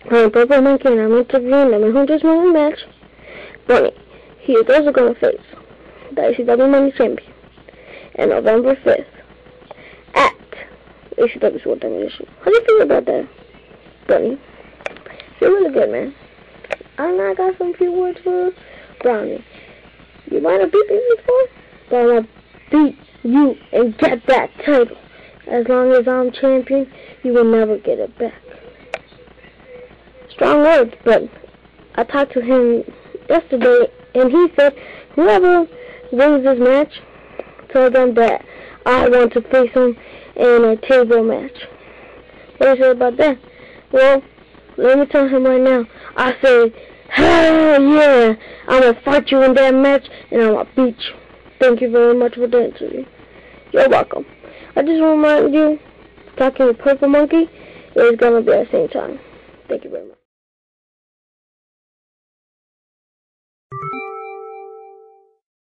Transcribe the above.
I'm Purple Monkey and I'm interviewing the Man Who Just Won the Match, Bunny. He is also going to face the ACW Money Champion on November 5th at ACW Sword Domination. How do you feel about that, Bunny? Feel really good, man. I got some few words for Brownie. You might have beat me before, but I'm going to beat you and get that title. As long as I'm champion, you will never get it back. Strong words, but I talked to him yesterday, and he said whoever wins this match, tell them that I want to face him in a table match. What do you say about that? Well, let me tell him right now. I said, hell yeah, I'm going to fight you in that match, and I'm going to beat you. Thank you very much for the interview. You're welcome. I just want to remind you, talking with Purple Monkey is going to be at the same time. Thank you very much.